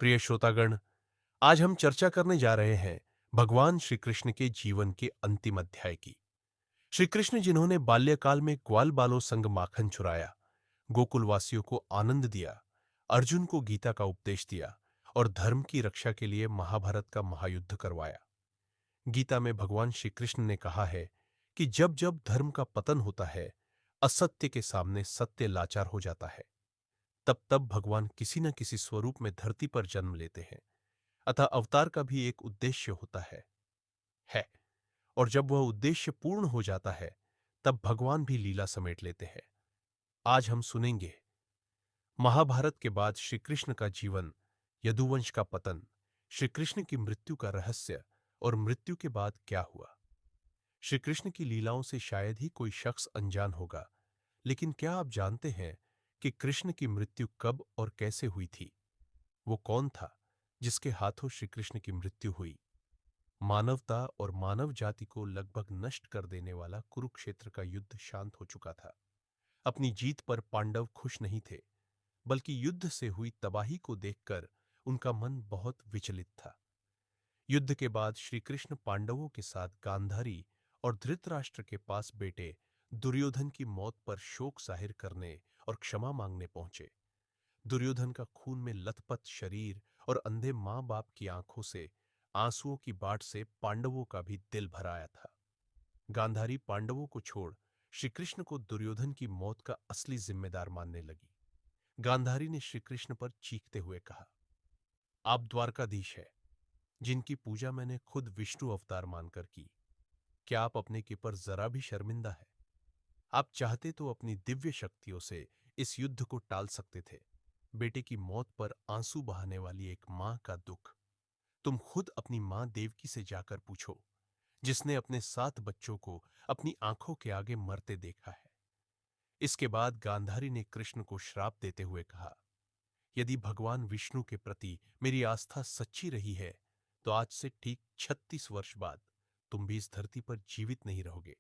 प्रिय श्रोतागण, आज हम चर्चा करने जा रहे हैं भगवान श्री कृष्ण के जीवन के अंतिम अध्याय की। श्री कृष्ण जिन्होंने बाल्यकाल में ग्वाल बालों संग माखन चुराया, गोकुलवासियों को आनंद दिया, अर्जुन को गीता का उपदेश दिया और धर्म की रक्षा के लिए महाभारत का महायुद्ध करवाया। गीता में भगवान श्री कृष्ण ने कहा है कि जब जब धर्म का पतन होता है, असत्य के सामने सत्य लाचार हो जाता है, तब तब भगवान किसी न किसी स्वरूप में धरती पर जन्म लेते हैं। अतः अवतार का भी एक उद्देश्य होता है। और जब वह उद्देश्य पूर्ण हो जाता है, तब भगवान भी लीला समेट लेते हैं। आज हम सुनेंगे महाभारत के बाद श्री कृष्ण का जीवन, यदुवंश का पतन, श्री कृष्ण की मृत्यु का रहस्य और मृत्यु के बाद क्या हुआ। श्री कृष्ण की लीलाओं से शायद ही कोई शख्स अनजान होगा, लेकिन क्या आप जानते हैं कि कृष्ण की मृत्यु कब और कैसे हुई थी? वो कौन था जिसके हाथों श्री कृष्ण की मृत्यु हुई? मानवता और मानव जाति को लगभग नष्ट कर देने वाला कुरुक्षेत्र का युद्ध शांत हो चुका था। अपनी जीत पर पांडव खुश नहीं थे, बल्कि युद्ध से हुई तबाही को देखकर उनका मन बहुत विचलित था। युद्ध के बाद श्री कृष्ण पांडवों के साथ गांधारी और धृतराष्ट्र के पास बेटे दुर्योधन की मौत पर शोक जाहिर करने और क्षमा मांगने पहुंचे। दुर्योधन का खून में लथपथ शरीर और अंधे मां बाप की आंखों से आंसुओं की बाट से पांडवों का भी दिल भर आया था। गांधारी पांडवों को छोड़ श्री कृष्ण को दुर्योधन की मौत का असली जिम्मेदार मानने लगी। गांधारी ने श्री कृष्ण पर चीखते हुए कहा, आप द्वारकाधीश है, जिनकी पूजा मैंने खुद विष्णु अवतार मानकर की। क्या आप अपने के पर जरा भी शर्मिंदा है? आप चाहते तो अपनी दिव्य शक्तियों से इस युद्ध को टाल सकते थे। बेटे की मौत पर आंसू बहाने वाली एक मां का दुख तुम खुद अपनी मां देवकी से जाकर पूछो, जिसने अपने 7 बच्चों को अपनी आंखों के आगे मरते देखा है। इसके बाद गांधारी ने कृष्ण को श्राप देते हुए कहा, यदि भगवान विष्णु के प्रति मेरी आस्था सच्ची रही है, तो आज से ठीक 36 वर्ष बाद तुम भी इस धरती पर जीवित नहीं रहोगे।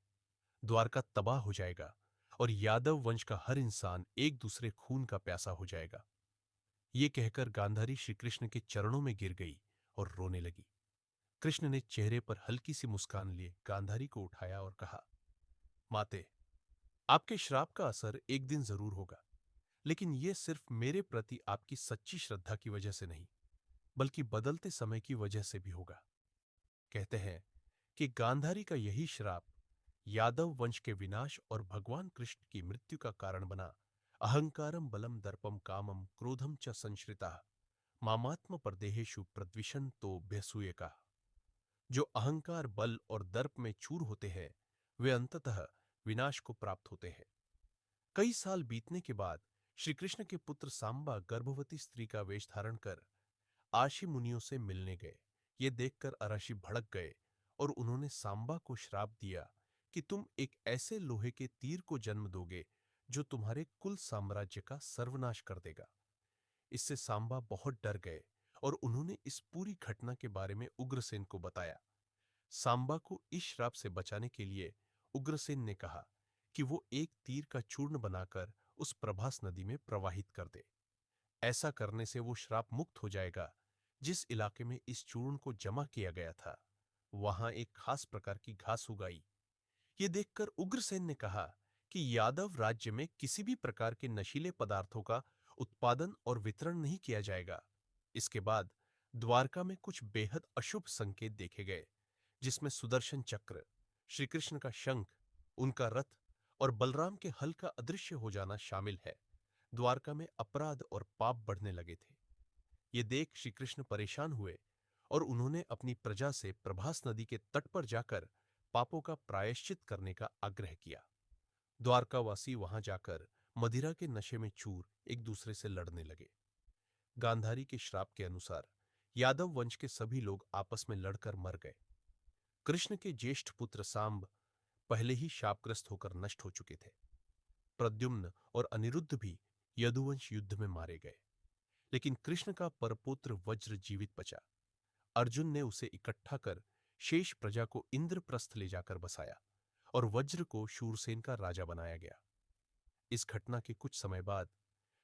द्वारका तबाह हो जाएगा और यादव वंश का हर इंसान एक दूसरे खून का प्यासा हो जाएगा। ये कहकर गांधारी श्री कृष्ण के चरणों में गिर गई और रोने लगी। कृष्ण ने चेहरे पर हल्की सी मुस्कान लिए गांधारी को उठाया और कहा, माते, आपके श्राप का असर एक दिन जरूर होगा, लेकिन यह सिर्फ मेरे प्रति आपकी सच्ची श्रद्धा की वजह से नहीं, बल्कि बदलते समय की वजह से भी होगा। कहते हैं कि गांधारी का यही श्राप यादव वंश के विनाश और भगवान कृष्ण की मृत्यु का कारण बना। अहंकारम बलम दर्पम कामम क्रोधम च संश्रिता मामात्म परदेहेषु प्रद्विषण तो भ्यसूये का। जो अहंकार, बल और दर्प में चूर होते हैं, वे अंततः विनाश को प्राप्त होते हैं। कई साल बीतने के बाद श्री कृष्ण के पुत्र सांबा गर्भवती स्त्री का वेश धारण कर आशी मुनियों से मिलने गए। ये देखकर अराशी भड़क गए और उन्होंने सांबा को श्राप दिया कि तुम एक ऐसे लोहे के तीर को जन्म दोगे जो तुम्हारे कुल साम्राज्य का सर्वनाश कर देगा। इससे सांबा बहुत डर गए और उन्होंने इस पूरी घटना के बारे में उग्रसेन को बताया। सांबा को इस श्राप से बचाने के लिए उग्रसेन ने कहा कि वो एक तीर का चूर्ण बनाकर उस प्रभास नदी में प्रवाहित कर दे। ऐसा करने से वो श्राप मुक्त हो जाएगा। जिस इलाके में इस चूर्ण को जमा किया गया था, वहां एक खास प्रकार की घास उगाई। ये देखकर उग्रसेन ने कहा कि यादव राज्य में किसी भी प्रकार के नशीले पदार्थों का उत्पादन और वितरण नहीं किया जाएगा। इसके बाद द्वारका में कुछ बेहद अशुभ संकेत देखे गए, जिसमें सुदर्शन चक्र, श्री कृष्ण का शंख, उनका रथ और बलराम के हल का अदृश्य हो जाना शामिल है। द्वारका में अपराध और पाप बढ़ने लगे थे। ये देख श्री कृष्ण परेशान हुए और उन्होंने अपनी प्रजा से प्रभास नदी के तट पर जाकर पापों का प्रायश्चित करने का आग्रह किया। द्वारकावासी वहां जाकर मदिरा के नशे में चूर एक दूसरे से लड़ने लगे। गांधारी के श्राप के अनुसार यादव वंश के सभी लोग आपस में लड़कर मर गए। कृष्ण के ज्येष्ठ पुत्र सांब पहले ही शापग्रस्त होकर नष्ट हो चुके थे। प्रद्युम्न और अनिरुद्ध भी यदुवंश युद्ध में मारे गए, लेकिन कृष्ण का परपुत्र वज्र जीवित बचा। अर्जुन ने उसे इकट्ठा कर शेष प्रजा को इंद्रप्रस्थ ले जाकर बसाया और वज्र को शूरसेन का राजा बनाया गया। इस घटना के कुछ समय बाद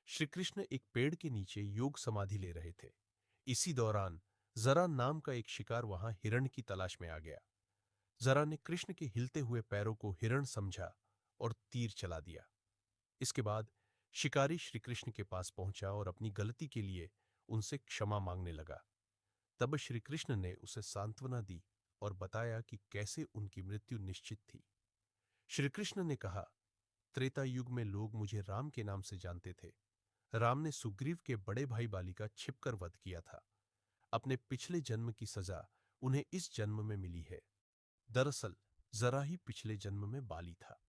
श्री कृष्ण एक पेड़ के नीचे योग समाधि ले रहे थे। इसी दौरान जरा नाम का एक शिकार वहां हिरण की तलाश में आ गया। जरा ने कृष्ण के हिलते हुए पैरों को हिरण समझा और तीर चला दिया। इसके बाद शिकारी श्री कृष्ण के पास पहुंचा और अपनी गलती के लिए उनसे क्षमा मांगने लगा। तब श्री कृष्ण ने उसे सांत्वना दी और बताया कि कैसे उनकी मृत्यु निश्चित थी। श्री कृष्ण ने कहा, त्रेता युग में लोग मुझे राम के नाम से जानते थे। राम ने सुग्रीव के बड़े भाई बाली का छिपकर वध किया था। अपने पिछले जन्म की सजा उन्हें इस जन्म में मिली है। दरअसल जरा ही पिछले जन्म में बाली था।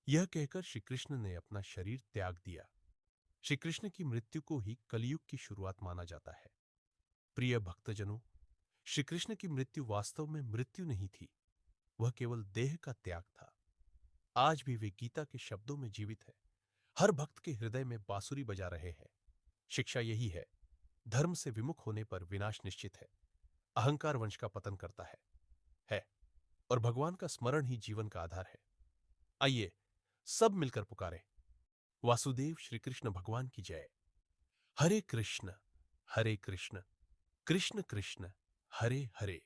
यह कहकर श्री कृष्ण ने अपना शरीर त्याग दिया। श्री कृष्ण की मृत्यु को ही कलयुग की शुरुआत माना जाता है। प्रिय भक्तजनों, श्री कृष्ण की मृत्यु वास्तव में मृत्यु नहीं थी, वह केवल देह का त्याग था। आज भी वे गीता के शब्दों में जीवित है, हर भक्त के हृदय में बांसुरी बजा रहे हैं। शिक्षा यही है, धर्म से विमुख होने पर विनाश निश्चित है। अहंकार वंश का पतन करता है और भगवान का स्मरण ही जीवन का आधार है। आइए सब मिलकर पुकारें, वासुदेव श्री कृष्ण भगवान की जय। हरे कृष्ण कृष्ण कृष्ण हरे हरे।